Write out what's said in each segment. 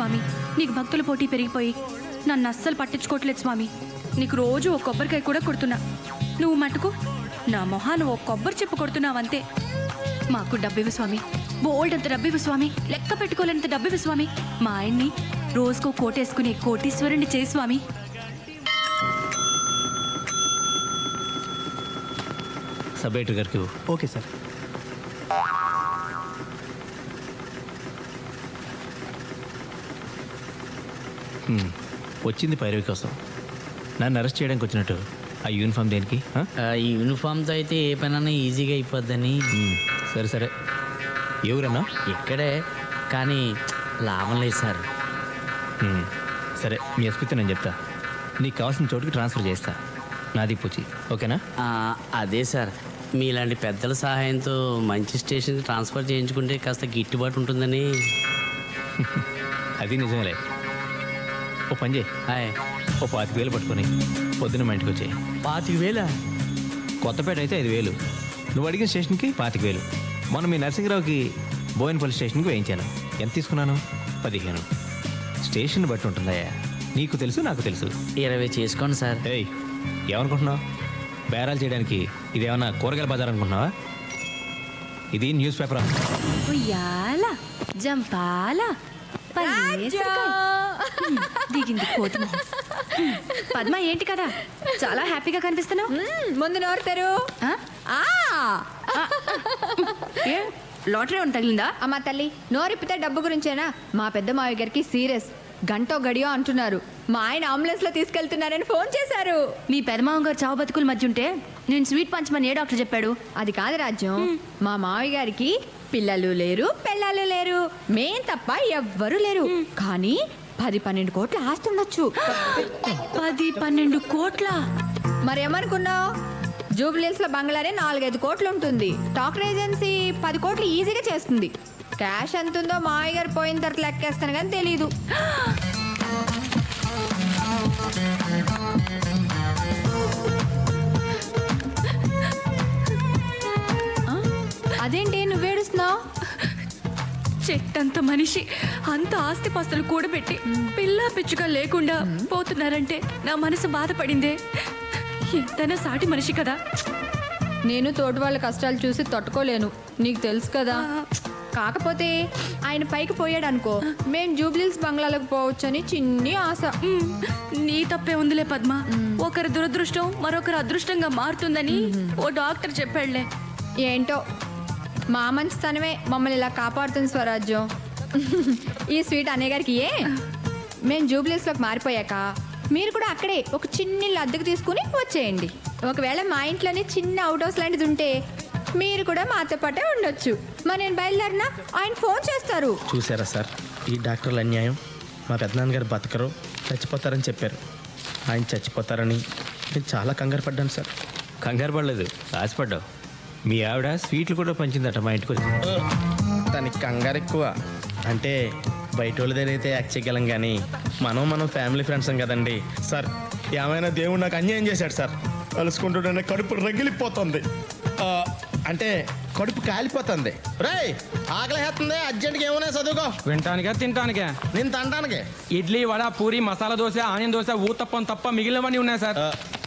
స్వామి, నీకు భక్తుల పోటీ పెరిగిపోయి నన్ను అస్సలు పట్టించుకోవట్లేదు స్వామి. నీకు రోజు ఒక కొబ్బరికాయ కూడా కొడుతున్నా, నువ్వు మటుకు నా మొహాన్ని ఓ కొబ్బరి చెప్పు కొడుతున్నావంతే. మాకు డబ్బివ్వు స్వామి, బోల్డ్ అంత డబ్బివ్వు స్వామి, లెక్క పెట్టుకోలేనంత డబ్బివ్వు స్వామి. మా ఆయన్ని రోజుకో కోటేసుకునే కోటీశ్వరుణ్ణి చేయి స్వామి. సబ్ ఎడిటర్ గారికి. Okay sir. వచ్చింది పైరవి కోసం, నన్ను అరెస్ట్ చేయడానికి వచ్చినట్టు ఆ యూనిఫామ్ దేనికి? ఈ యూనిఫామ్తో అయితే ఏ పనైనా ఈజీగా అయిపోద్దని. సరే సరే, ఎవరన్నా? ఇక్కడే, కానీ లాభం లేదు సార్. సరే, మీ ఎస్పీతో నేను చెప్తా, నీకు కావాల్సిన చోటుకి ట్రాన్స్ఫర్ చేస్తా. నాది పూచి, ఓకేనా? అదే సార్, మీలాంటి పెద్దల సహాయంతో మంచి స్టేషన్కి ట్రాన్స్ఫర్ చేయించుకుంటే కాస్త గిట్టుబాటు ఉంటుందని. అది నిజమేలే. ఓ పని చేయి, హాయ్. ఓ 25,000 పట్టుకొని పొద్దున్న మా ఇంటికి వచ్చాయి. 25,000? కొత్తపేట అయితే 5,000, నువ్వు అడిగిన స్టేషన్కి 25,000. మొన్న మీ నరసింహరావుకి బోయినపల్లి స్టేషన్కి వేయించాను. ఎంత తీసుకున్నాను? 15. స్టేషన్ బట్టి ఉంటుందయ్యా, నీకు తెలుసు నాకు తెలుసు. 20 చేసుకోండి సార్. ఏయ్, ఏమనుకుంటున్నావు? బేరాలు చేయడానికి ఇదేమన్నా కూరగాయల బజార్ అనుకుంటున్నావా? ఇది న్యూస్ పేపర్. ఉయ్యాల జంపాల దిగింది కోతి మొహం. పద్మ, ఏంటి కదా చాలా హ్యాపీగా కనిపిస్తున్నావు? ముందు నోరుతారు. లాటరీ ఉంది తగిలిందా? అమ్మా తల్లి, నోరిప్పితే డబ్బు గురించేనా? మా పెద్ద మావయ్య గారికి సీరియస్, గంటో గడియో అంటున్నారు. మా ఆయన అంబులెన్స్ లో తీసుకెళ్తున్నారని ఫోన్ చేశారు. మీ పెదమావ గారు చావు బతుకుల మధ్య ఉంటే నేను స్వీట్ పంచమని ఏ డాక్టర్ చెప్పాడు? అది కాదు రాజ్యం, మా మావయ్య గారికి పిల్లలు లేరు, పెళ్ళాలు లేరు, మేం తప్ప ఎవ్వరూ లేరు. కానీ 10-12 కోట్ల ఆస్తి ఉండొచ్చు. 10-12 కోట్ల? మరేమనుకున్నావు? జూబ్లీహిల్స్ లో బంగ్లానే 4-5 కోట్లు ఉంటుంది. టాకర్ ఏజెన్సీ 10 కోట్లు ఈజీగా చేస్తుంది. క్యాష్ ఎంత ఉందో మావయ్య గారు పోయిన తర్వాత లెక్కేస్తాను కానీ తెలీదు. అదేంటి నువ్వేడుస్తున్నావు? చెట్టంత మనిషి అంత ఆస్తిపాస్తులు కూడబెట్టి పిల్లా పిచ్చుగా లేకుండా పోతున్నారంటే నా మనసు బాధపడిందే. ఎంతైనా సాటి మనిషి కదా. నేను తోటి వాళ్ళ కష్టాలు చూసి తట్టుకోలేను, నీకు తెలుసు కదా. కాకపోతే ఆయన పైకి పోయాడు అనుకో, మేం జూబ్లీహిల్స్ బంగ్లాలకు పోవచ్చని చిన్ని ఆశ. నీ తప్పే ఉందిలే పద్మ. ఒకరి దురదృష్టం మరొకరు అదృష్టంగా మారుతుందని ఓ డాక్టర్ చెప్పాడులే. ఏంటో మా మంచితనమే మమ్మల్ని ఇలా కాపాడుతుంది స్వరాజ్యం. ఈ స్వీట్ అన్నయ్య గారికి మేము జూబ్లీహిల్స్లోకి మారిపోయాక మీరు కూడా అక్కడే ఒక చిన్న ఇల్లు అద్దెకు తీసుకుని వచ్చేయండి. ఒకవేళ మా ఇంట్లోనే చిన్న అవుట్ హౌస్ లాంటిది ఉంటే మీరు కూడా మాతో పాటే ఉండొచ్చు. మరి నేను బయలుదేరినా ఆయన ఫోన్ చేస్తారు. చూసారా సార్, ఈ డాక్టర్ల అన్యాయం. మా పెద్దనాన్నగారు బతకరు, చచ్చిపోతారని చెప్పారు. ఆయన చచ్చిపోతారని నేను చాలా కంగారు పడ్డాను సార్. కంగారు పడలేదు, ఆశపడ్డావు. మీ ఆవిడ స్వీట్లు కూడా పంచిందట మా ఇంటికి వచ్చి. దానికి కంగారు ఎక్కువ. అంటే బయట వాళ్ళదైతే యాక్ట్ చేయగలం, కానీ మనం ఫ్యామిలీ ఫ్రెండ్స్ కదండి సార్. ఏమైనా దేవుడు నాకు అన్యాయం చేశాడు సార్. కలుసుకుంటుంటే కడుపు రగిలిపోతుంది, అంటే కడుపు కాలిపోతుంది. రేయ్, ఆకలి వేస్తుంది, అర్జెంట్గా ఏమైనా చదువుకో. వింటానికే తింటానికే? నేను తినడానికి ఇడ్లీ, వడ, పూరి, మసాలా దోశ, ఆనియన్ దోశ, ఊతప్పం తప్ప మిగిలినవన్నీ ఉన్నాయి సార్.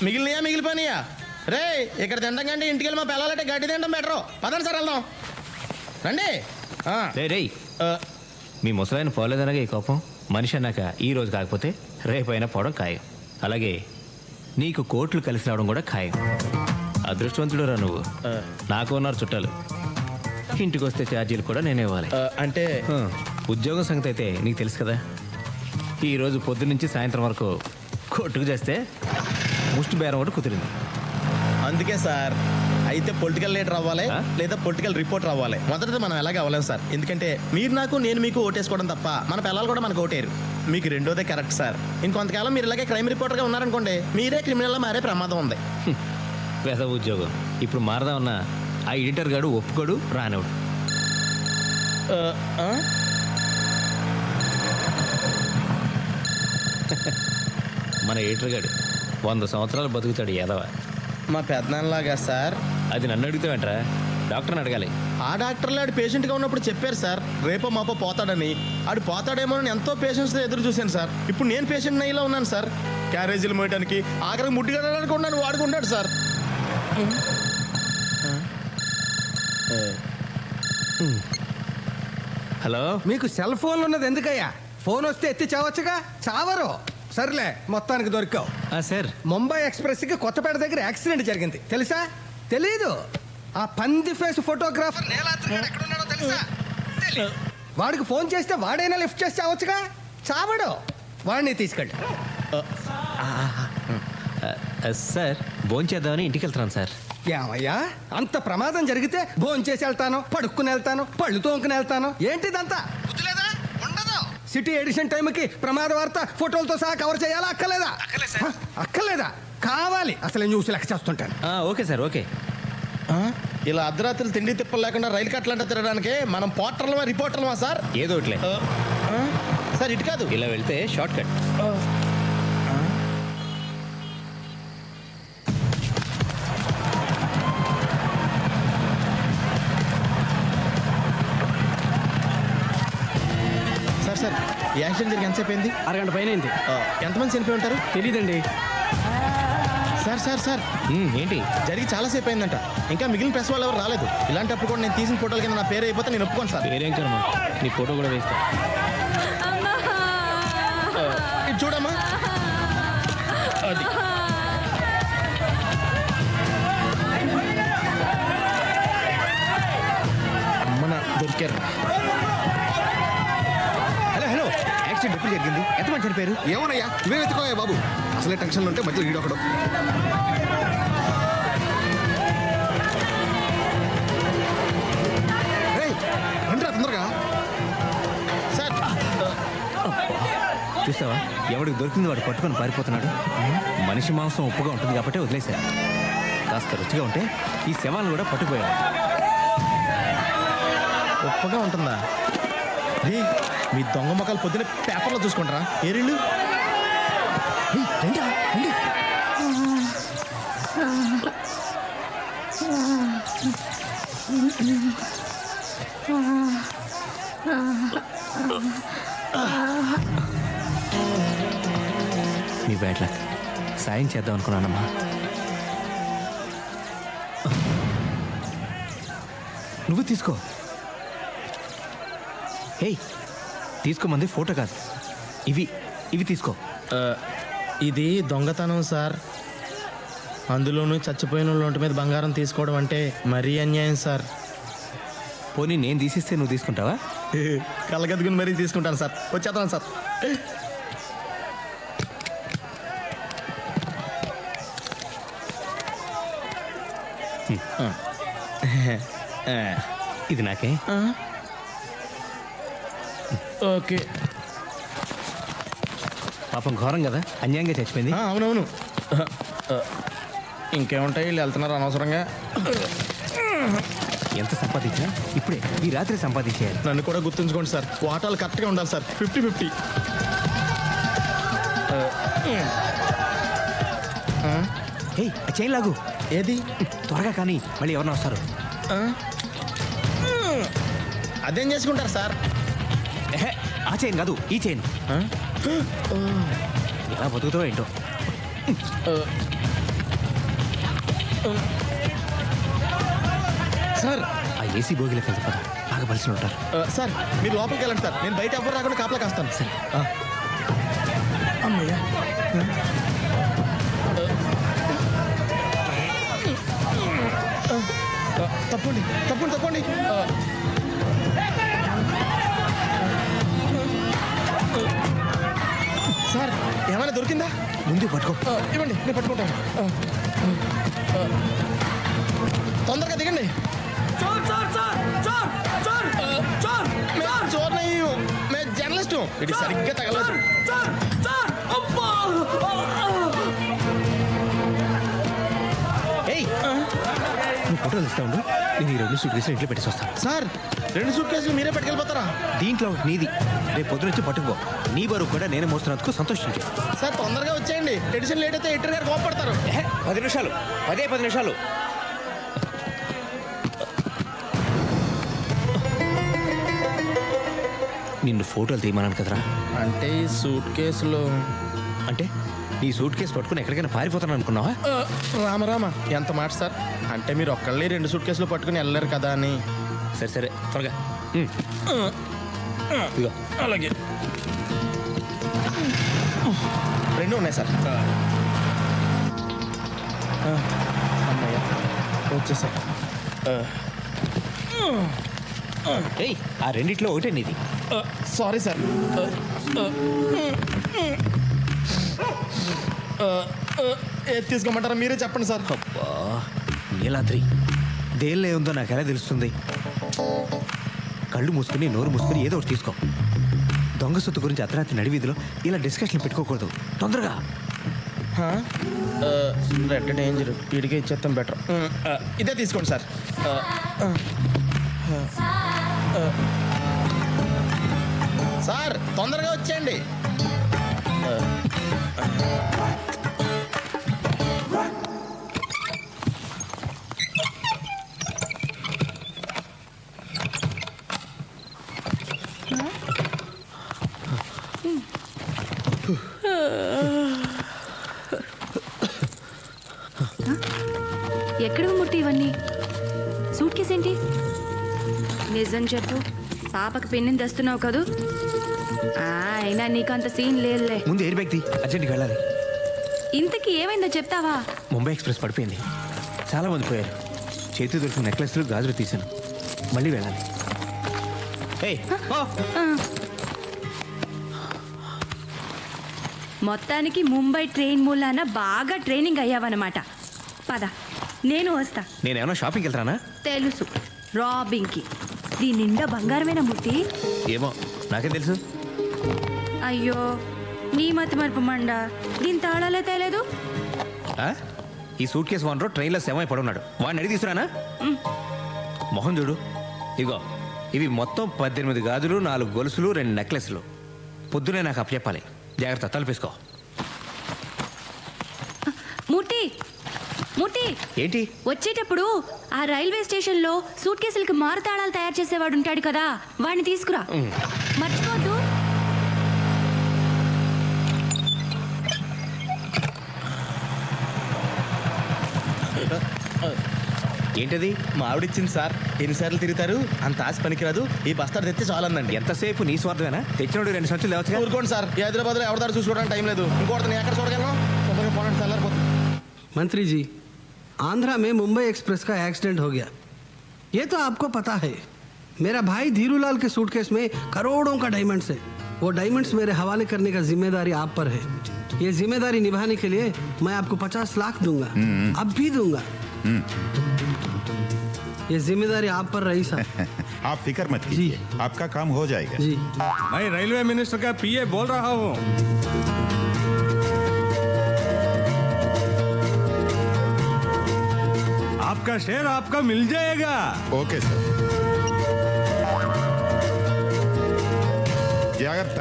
మిగిలిపోయినాయా? రే, ఇక్కడ తినడం కంటే ఇంటికి వెళ్ళి మా పిల్లలంటే గడ్డి తినడం బెటరు. పదండి సార్, వెళ్దాం రండి. రే, మీ ముసలాయన పోలేదనగా ఈ కోపం. మనిషి అన్నాక ఈ రోజు కాకపోతే రేపైనా పోవడం ఖాయం. అలాగే నీకు కోట్లు కలిసి రావడం కూడా ఖాయం. అదృష్టవంతుడు రా నువ్వు. నాకు ఉన్నారు చుట్టాలు, ఇంటికి వస్తే ఛార్జీలు కూడా నేనే ఇవ్వాలి. అంటే ఉద్యోగం సంగతి అయితే నీకు తెలుసు కదా. ఈరోజు పొద్దు నుంచి సాయంత్రం వరకు కొట్టుకు చేస్తే ముష్టి బేరం కూడా కుదిరింది. అందుకే సార్, అయితే పొలిటికల్ లీడర్ అవ్వాలి లేదా పొలిటికల్ రిపోర్టర్ అవ్వాలి. మొదట మనం ఎలాగ అవ్వలేము సార్, ఎందుకంటే మీరు నాకు, నేను మీకు ఓటేసుకోవడం తప్ప మన పిల్లలు కూడా మనకు ఓటేరు. మీకు రెండోదే కరెక్ట్ సార్. ఇంకొంతకాలం మీరు ఇలాగే క్రైమ్ రిపోర్టర్గా ఉన్నారనుకోండి, మీరే క్రిమినల్గా మారే ప్రమాదం ఉంది. పేద ఉద్యోగం ఇప్పుడు మారదామన్నా ఆ ఎడిటర్ గాడు ఒప్పుకోడు, రానివాడు. మన ఎడిటర్ గాడు 100 సంవత్సరాలు బతుకుతాడు యాదవ. మా పెద్దనాన్నలాగా సార్. అది నన్ను అడుగుతావేంట్రా? డాక్టర్ని అడగాలి. ఆ డాక్టర్లు ఆడు పేషెంట్గా ఉన్నప్పుడు చెప్పారు సార్, రేపో మాపో పోతాడని. ఆడు పోతాడేమో అని ఎంతో పేషెంట్స్తో ఎదురు చూశాను సార్. ఇప్పుడు నేను పేషెంట్ నయ్యిలో ఉన్నాను సార్. క్యారేజీలు మోయడానికి ఆఖరికి ముడ్డిగడడానికి ఉన్నాను, వాడుకుంటాడు సార్. హలో. మీకు సెల్ ఫోన్ ఉన్నది ఎందుకయ్యా? ఫోన్ వస్తే ఎత్తి చావచ్చుగా. చావరు. సర్లే, మొత్తానికి దొరికావు. సార్, ముంబై ఎక్స్ప్రెస్కి కొత్తపేట దగ్గర యాక్సిడెంట్ జరిగింది, తెలుసా? తెలీదు. ఆ పంది ఫేస్ ఫోటోగ్రాఫర్ నీలాద్రి గాడు ఎక్కడున్నాడో తెలుసా? తెలీదు. వాడికి ఫోన్ చేస్తే వాడైనా లిఫ్ట్ చేసి చావచ్చుగా. చావడు. వాడిని తీసుకెళ్ళి. సార్ భోంచేద్దామని ఇంటికి వెళ్తున్నాను సార్. ఏమయ్యా, అంత ప్రమాదం జరిగితే భోంచేసి వెళ్తాను, పడుక్కుని వెళ్తాను, పళ్ళు తోముకుని వెళ్తాను. ఏంటిదంతా? బుద్ధిలేదా? ఉండదు. సిటీ ఎడిషన్ టైంకి ప్రమాద వార్త ఫోటోలతో సహా కవర్ చేయాలా? అక్కర్లేదా? అక్కర్లేదా? కావాలి. అసలు న్యూస్ లెక్క చేస్తుంటాను. Okay sir, okay. ఇలా అర్ధరాత్రులు తిండి తిప్పలు లేకుండా రైలు కట్లంట తిరగడానికి మనం పోర్టర్లమా రిపోర్టర్లమా సార్? ఏదో ఒకటిలే. సార్ ఇటు కాదు, ఇలా వెళ్తే షార్ట్ కట్. సార్ సార్ ఈ యాక్సిడెంట్ జరిగి ఎంతసేపు అయింది? అరగంట పైన అయింది. ఎంతమంది చనిపోయి ఉంటారు? తెలీదండి. సార్ సార్ సార్ ఏంటి? జరిగి చాలాసేపు అయిందంట. ఇంకా మిగిలిన ప్రెస్ వాళ్ళు ఎవరు రాలేదు. ఇలాంటప్పుడు కూడా నేను తీసిన ఫోటోల కింద నా పేరు అయిపోతే నేను ఒప్పుకోను సార్. వేరేం కర్మ, నీ ఫోటో కూడా వేస్తా. ఇది చూడమ్మా. అది అమ్మన దొరికారు. హలో హలో, యాక్సిడెంట్ ఎప్పుడు జరిగింది? ఎంతమంది చనిపోయారు? ఏమోనయ్యా, నువ్వే వెతుకోయా బాబు. అసలే టెన్షన్లో ఉంటే మధ్యలో ఈడొకడు. రండిరా తొందరగా. సార్ చూసావా, ఎవడికి దొరికింది వాడు పట్టుకొని పారిపోతున్నాడు. మనిషి మాంసం ఉప్పుగా ఉంటుంది కాబట్టి వదిలేశా. కాస్త రుచిగా ఉంటే ఈ శవాలను కూడా పట్టుకుపోయాడు. గొప్పగా ఉంటుందా? రే, మీ దొంగ మొక్కలు పొద్దున్న పేపర్లో చూసుకుంటారా? ఏరిళ్ళు నీ బ్యాడ్ లక్. సాయం చేద్దాం అనుకున్నానమ్మా. నువ్వు తీసుకో. హేయ్, తీసుకోమంది ఫోటో కాదు, ఇవి ఇవి తీసుకో. ఇది దొంగతనం సార్. అందులోనూ చచ్చిపోయిన వాళ్ళ ఒంటి మీద బంగారం తీసుకోవడం అంటే మరీ అన్యాయం సార్. పోనీ నేను తీసిస్తే నువ్వు తీసుకుంటావా? కళ్ళగద్దుకుని మరీ తీసుకుంటాను సార్. వచ్చేస్తాను సార్. ఇది నాకే. ఓకే. పాపం ఘోరం కదా, అన్యాయంగా చచ్చిపోయింది. అవునవును. ఇంకేముంటాయి, వీళ్ళు వెళ్తున్నారు అనవసరంగా. ఎంత సంపాదించినా ఇప్పుడే ఈ రాత్రి సంపాదించేయాలి. నన్ను కూడా గుర్తుంచుకోండి సార్. వాటాలు కరెక్ట్గా ఉండాలి సార్. 50-50. హేయ్, ఆ చైన్ లాగు. ఏది? త్వరగా కానీ మళ్ళీ ఎవరన్నా వస్తారు. అదేం చేసుకుంటారు సార్? ఎహె, ఆ చైన్ కాదు, ఈ చైన్. ఎలా బతుకుతావో ఏంటో. సార్ ఆ ఏసీ బోగిలోకి వెళ్తే పద, బాగా బలిసి ఉంటారు. సార్ మీరు లోపలికి వెళ్ళండి సార్. నేను బయట ఎవరు రాకుండా కాపలా కాస్తాను. సరే. అమ్మయ్యా. తప్పండి తప్పండి తప్పండి. సార్ ఏమైనా దొరికిందా? ముందు పట్టుకో. ఇవ్వండి, నేను పట్టుకుంటాను. తొందరగా దిగండి. చోర్ మేము జర్నలిస్టు. ఇది సరిగ్గా తగలదు. ఏయ్, నువ్వు ఫోటోలు ఇస్తా ఉండు, నేను ఈ 2 సూట్ కేసులు ఇంట్లో పెట్టేసి వస్తాను. సార్ 2 సూట్ కేసులు మీరే పట్టుకెళ్ళిపోతారా? దీంట్లో ఒకటి నీది, రేపు పొద్దున వచ్చి పట్టుకుపో. నీ బరువు కూడా నేను మోస్తున్నందుకు సంతోషించు. సార్ తొందరగా వచ్చేయండి. ఎడిషన్ లేట్ అయితే ఎడిటర్ గారు కోపడతారు. 10 నిమిషాలు, 10 నిమిషాలు. నిన్ను ఫోటోలు తీయమన్నాను కదరా. అంటే ఈ సూట్ కేసులో అంటే నీ సూట్ కేసు పట్టుకుని ఎక్కడికైనా పారిపోతాను అనుకున్నావా? రామరామ ఎంత మాట సార్. అంటే మీరు ఒక్కళ్ళే 2 సూట్ కేసులు పట్టుకుని వెళ్ళారు కదా అని. సరే సరే త్వరగా. ఇదిగో. అలాగే 2 ఉన్నాయి సార్. అమ్మయ్య వచ్చేసా. ఏయ్, ఆ రెండిట్లో ఒకటే నీది. Sorry sir. ఏది తీసుకోమంటారా మీరే చెప్పండి సార్. అబ్బా, నీలాద్రి దేనిలో ఉందో నాకు ఎలా తెలుస్తుంది? కళ్ళు మూసుకుని నోరు మూసుకుని ఏదో ఒకటి తీసుకో. దొంగ సొత్తు గురించి అర్ధరాత్రి నడివీధిలో ఇలా డిస్కషన్ పెట్టుకోకూడదు. తొందరగా. రెడ్ డేంజర్, వీడికే ఇచ్చేస్తాం బెటర్. ఇదే తీసుకోండి సార్. సార్ తొందరగా వచ్చేయండి. ఎక్కడ ముట్టి ఇవన్నీ? సూట్ కేసు ఏంటి? నిజం చెప్పు, పాపకి పెన్నిని తెస్తున్నావు కదూ? అయినా నీకు అంత సీన్ లేదులే. ముందు ఎయిర్ బ్యాగ్ తీ, అర్జెంట్గా వెళ్ళాలి. ఇంతకీ ఏమైందో చెప్తావా? ముంబై ఎక్స్ప్రెస్ పడిపోయింది, చాలా మంది పోయారు. చేతి దొరికిన నెక్లెస్లు గాజులు తీశాను. మళ్ళీ వెళ్ళాలి. ఏయ్, ఓ. మొత్తానికి ముంబై ట్రైన్ మూలాన బాగా ట్రైనింగ్ అయ్యావన్నమాట. పద, నేను వస్తా. నేనేమన్నా షాపింగ్కి వెళ్తానా? తెలుసు, రాబింగ్కి. దీని నిండా బంగారమేనా మూర్తి? ఏమో, నాకేం తెలుసు. అయ్యో, నీ మతి మరుపు మండ. దీని తాళాలే తేలేదు. ఆ? ఈ సూట్ కేసు ఓనరు ట్రైన్లో శవమై పడున్నాడు. వాడిని అడిగి తీసుకురానా? మొహం చూడు. ఇగో, ఇవి మొత్తం 18 గాజులు, 4 గొలుసులు, 2 నెక్లెస్లు. పొద్దునే నాకు అప్పచెప్పాలి. జాగ్రత్త, తలుపేసుకో. మూర్తి, మూర్తి, ఏంటి? వచ్చేటప్పుడు ఆ రైల్వే స్టేషన్లో సూట్ కేసులకి మారు తాళాలు తయారు చేసేవాడు ఉంటాడు కదా, వాడిని తీసుకురా. మర్చిపోద్దు. ఏంటది? మా ఆవిడిచ్చింది సార్. ఎన్నిసార్లు తిరుగుతారు, అంత ఆశ పనికిరాదు. ఈ బస్తాడు తెస్తే చాలందండి. ఎంతసేపు నీ స్వార్థమేనా? తెచ్చినోడు 2 సంచులు లేవచ్చుగా. ఊరుకోండి సార్, ఈ హైదరాబాద్లో ఎవరిదారు చూసుకోవడానికి టైం లేదు. ఇంకోటి నేను ఎక్కడ చూడగలను? తొందరగా పోనండి, చల్లారిపోతుంది. मंत्री जी, आंध्रा में मुंबई एक्सप्रेस का एक्सीडेंट हो गया, ये तो आपको पता है. मेरा भाई धीरूलाल के सूटकेस में करोड़ों का डायमंड्स है. वो डायमंड्स मेरे हवाले करने का जिम्मेदारी आप पर है. ये जिम्मेदारी निभाने के लिए मैं आपको 50 लाख दूंगा. अब भी दूंगा. ये जिम्मेदारी आप पर रही साहब. आप फिक्र मत कीजिए, आपका काम हो जाएगा. जी, मैं रेलवे मिनिस्टर का पीए बोल रहा हूँ. आपका शेयर आपका मिल जाएगा. Okay sir. జాగ్రత్త.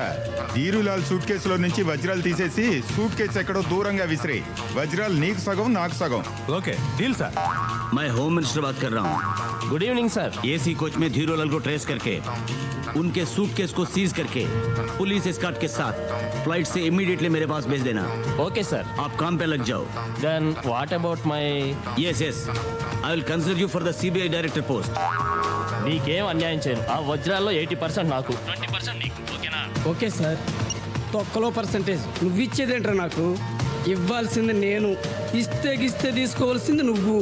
ధీరులాల్ సూట్ కేసులో నుంచి వజ్రాలు తీసేసి సూట్ కేసు ఎక్కడో దూరంగా విసిరే. వజ్రాలు నీకు సగం, నాకు సగం. Okay, deal sir. मैं होम मिनिस्टर बात कर रहा हूँ. Good evening sir. AC coach में धीरूलाल को ट्रेस करके उनके सूटकेस को सीज करके पुलिस एस्कॉर्ट के साथ फ्लाइट से इमीडिएटली मेरे पास भेज देना. Okay sir. आप काम पे लग जाओ. Then what about my? Yes yes, I will consider you for the CBI director post. నీకేం అన్యాయం చేయను. ఆ వజ్రాల్లో 80% నాకు, 20% నీకు. ఓకేనా? Okay sir. తొక్కలో పర్సంటేజ్ నువ్వు ఇచ్చేదేంట్రా? నాకు ఇవ్వాల్సింది నేను, ఇస్తే తీసుకోవాల్సింది నువ్వు.